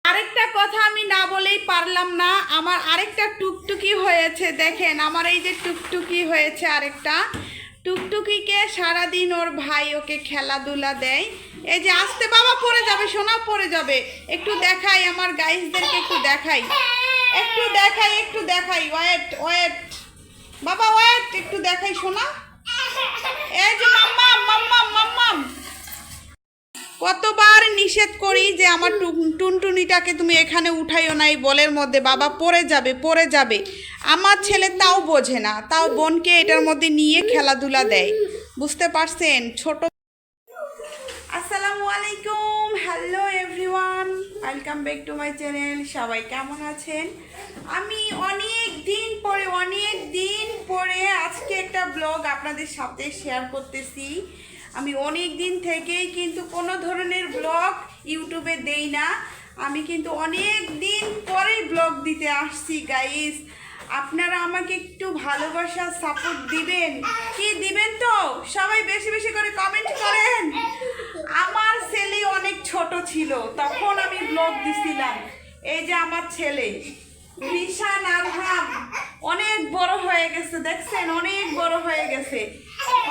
আরেকটা কথা আমি না বলেই পারলাম না, আমার আরেকটা টুকটুকি হয়েছে। দেখেন আমার এই যে টুকটুকি হয়েছে আরেকটা টুকটুকিকে সারাদিন ওর ভাই ওকে খেলাধুলা দেয়। এই যে আস্তে বাবা পড়ে যাবে, সোনা পড়ে যাবে। একটু দেখাই আমার গাইসদেরকে, একটু দেখাই একটু দেখাই ওয়েট ওয়েট বাবা ওয়েট, একটু দেখাই সোনা। এই যে মাম্মাম মাম্মাম মাম্মাম, কতবার নিষেধ করি যে আমার টুনটুনিটাকে তুমি এখানে উঠাইও না এই বলের মধ্যে, বাবা পড়ে যাবে। আমার ছেলে তাও বোঝে না, তাও বোনকে এটার মধ্যে নিয়ে খেলাধুলা দেয়। বুঝতে পারছেন ছোট। আসসালামু আলাইকুম, hello everyone, welcome back to my channel. সবাই কেমন আছেন? আমি অনেক দিন পরে আজকে একটা ব্লগ আপনাদের সাথে শেয়ার করতেছি। আমি অনেক দিন থেকেই কিন্তু কোনো ধরনের ব্লগ ইউটিউবে দেই না, আমি কিন্তু অনেক দিন পরেই ব্লগ দিতে আসছি গাইস। আপনারা আমাকে একটু ভালোবাসা সাপোর্ট দিবেন, কি দিবেন তো? সবাই বেশি বেশি করে কমেন্ট করেন। আমার ছেলে অনেক ছোট ছিল তখন আমি ব্লগ দিছিলাম। এই যে আমার ছেলে রিশান আরহাম অনেক বড় হয়ে গেছে, দেখছেন অনেক বড় হয়ে গেছে।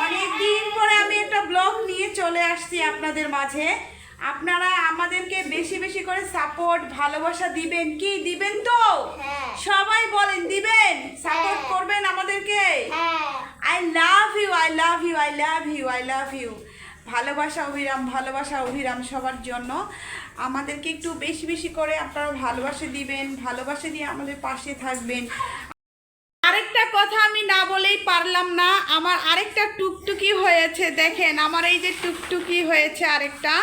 অনেক দিন পরে আমি একটা ব্লগ নিয়ে চলে আসছি আপনাদের মাঝে। আপনারা আমাদেরকে বেশি বেশি করে সাপোর্ট ভালোবাসা দিবেন, কি দিবেন তো? সবাই বলেন দিবেন, সাপোর্ট করবেন আমাদেরকে। I love you, I love you, I love you, I love you. ভালোবাসা অভিরাম সবার জন্য। আমাদেরকে একটু বেশি বেশি করে আপনারা ভালোবাসা দিবেন, ভালোবাসা দিয়ে আমাদের পাশে থাকবেন। আরেকটা কথা আমি না বলেই পারলাম না, আমার আরেকটা টুকটুকি হয়েছে। দেখেন আমার এই যে টুকটুকি হয়েছে আরেকটা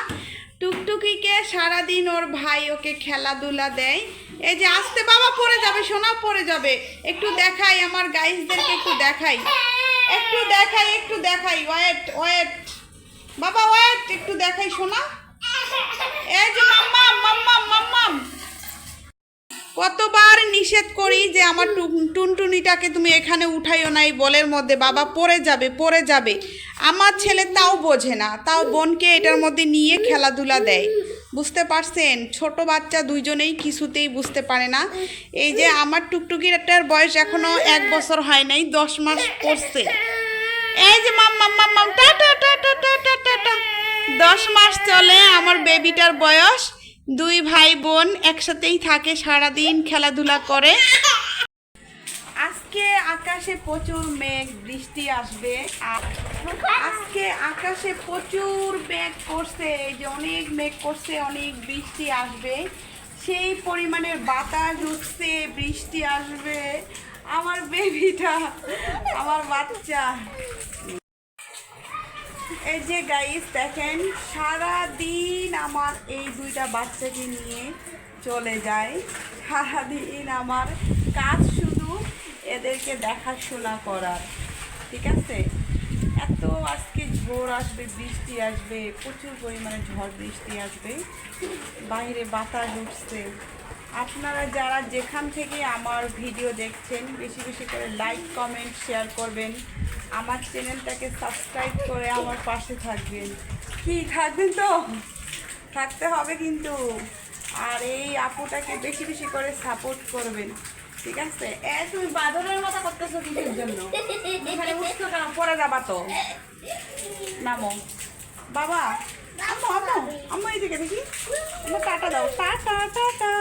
টুকটুকিকে সারাদিন ওর ভাই ওকে খেলাধুলা দেয়। এই যে আস্তে বাবা পড়ে যাবে, সোনা পড়ে যাবে। একটু দেখাই আমার গাইসদেরকে, একটু দেখাই ওয়েট ওয়েট বাবা ওয়েট, একটু দেখাই সোনা। এই যে মাম্মাম মাম্মাম মাম্মাম, কতবার নিষেধ করি যে আমার টুনটুনিটাকে তুমি এখানে উঠাইও না এই বলের মধ্যে, বাবা পড়ে যাবে। আমার ছেলে তাও বোঝে না, তাও বোনকে এটার মধ্যে নিয়ে খেলাধুলা দেয়। বুঝতে পারছেন ছোট বাচ্চা দুইজনেই কিছুতেই বুঝতে পারে না। এই যে আমার টুকটুকিটার বয়স এখনো 1 বছর হয় নাই, 10 মাস পড়ছে। এই যে মাম্মাম মাম্মাম টাটা টাটা টাটা টাটা, 10 মাস চলে আমার বেবিটার বয়স। 2 ভাই বোন একসাথেই থাকে, সারাদিন খেলাধুলা করে। আজকে আকাশে প্রচুর মেঘ, বৃষ্টি আসবে। আজকে আকাশে প্রচুর মেঘ করছে, এই যে অনেক মেঘ করছে, অনেক বৃষ্টি আসবে। সেই পরিমাণের বাতাস উঠছে, বৃষ্টি আসবে। আমার বেবিটা, আমার বাচ্চা, এই যে গাইস দেখেন সারাদিন আমার এই 2টা বাচ্চাকে নিয়ে চলে যায়। সারাদিন আমার কাজ শুধু এদেরকে দেখাশোনা করার, ঠিক আছে? এত আজকে ঝড় আসবে, বৃষ্টি আসবে, প্রচুর পরিমাণে ঝড় বৃষ্টি আসবে, বাইরে বাতাস উঠছে। আপনারা যারা যেখান থেকে আমার ভিডিও দেখছেন বেশি বেশি করে লাইক কমেন্ট শেয়ার করবেন, আমার চ্যানেলটাকে সাবস্ক্রাইব করে আমার পাশে থাকবেন। কি থাকবেন তো? থাকতে হবে কিন্তু। আর এই আপুটাকে বেশি বেশি করে সাপোর্ট করবেন, ঠিক আছে? তুমি বাদরের মতো করতেছো কিসের জন্য? এখানে উঠছো কেন? পরে যাবা তো, নামো বাবা। আম্মু এইদিকে দেখি, টাটা দাও, টাটা টাটা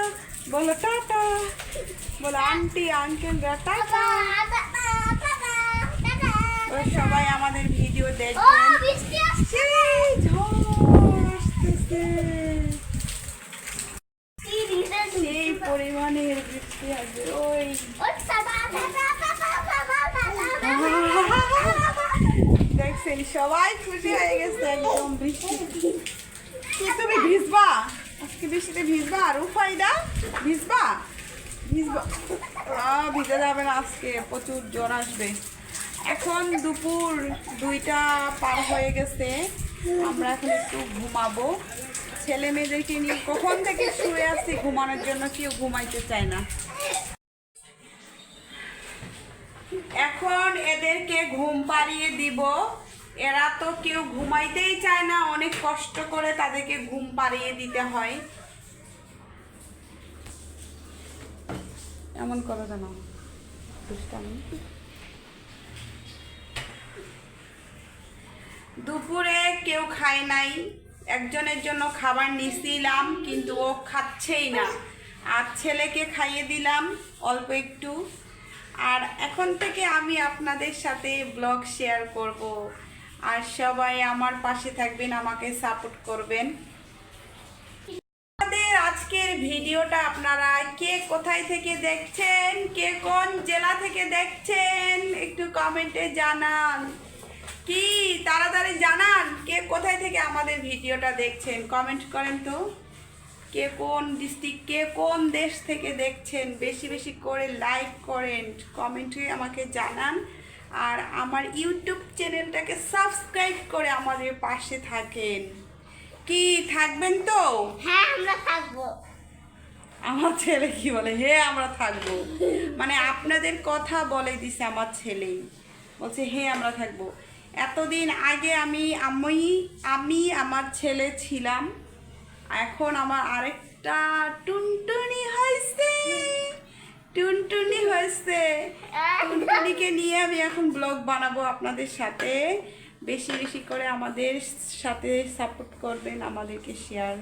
বলো, টাটা বলো, আন্টি আঙ্কেলরা টাটা। সবাই আমাদের ভিডিও দেখবেন। সেই পরিমাণের বৃষ্টি আসবে। ওই দেখছেন সবাই খুশি হয়ে গেছে একদম বৃষ্টি। তুমি ভিজবা আজকে, বৃষ্টিতে ভিজবা। আর উফাইদা ভিজবা ভিজে যাবে না, আজকে প্রচুর জ্বর আসবে। এখন দুপুর 2টা পার হয়ে গেছে, আমরা এখন একটু ঘুমাবো। ছেলে মেয়েদেরকে নিয়ে কখন থেকে শুয়ে আসছি ঘুমানোর জন্য, কেউ ঘুমাইতে চায় না। এখন এদেরকে ঘুম পাড়িয়ে দিব। এরা তো কেউ ঘুমাইতেই চায় না, অনেক কষ্ট করে তাদেরকে ঘুম পাড়িয়ে দিতে হয়। এমন করো কেন দুষ্টামি? দুপুরে কেউ খায় নাই, একজনের জন্য খাবার নিছিলাম কিন্তু ও খাচ্ছেই না, আর ছেলেকে খাইয়ে দিলাম অল্প একটু। আর এখন থেকে আমি আপনাদের সাথে ব্লগ শেয়ার করব, আর সবাই আমার পাশে থাকবেন, আমাকে সাপোর্ট করবেন। আমাদের আজকের ভিডিওটা আপনারা কে কোথায় থেকে দেখছেন, কে কোন জেলা থেকে দেখছেন একটু কমেন্টে জানান। কি তাড়াতাড়ি জানান কে কোথায় থেকে আমাদের ভিডিওটা দেখছেন, কমেন্ট করেন তো। কে কোন ডিস্ট্রিক্ট, কে কোন দেশ থেকে দেখছেন, বেশি বেশি করে লাইক করেন, কমেন্টে আমাকে জানান। আর আমার ইউটিউব চ্যানেলটাকে সাবস্ক্রাইব করে আমাদের পাশে থাকেন। কি থাকবেন তো? হ্যাঁ আমরা থাকবো। আমার ছেলে কি বলে, হে আমরা থাকবো, মানে আপনাদের কথা বলে দিছে আমার ছেলেই, বলছে হে আমরা থাকবো। এতদিন আগে আমি আমার ছেলে ছিলাম, এখন আমার আরেকটা টুনটুনি হয়েছে, টুনটুনি হয়েছে। টুনটুনিকে নিয়ে আমি এখন ব্লগ বানাবো আপনাদের সাথে। বেশি বেশি করে আমাদের সাথে সাপোর্ট করবেন, আমাদেরকে শেয়ার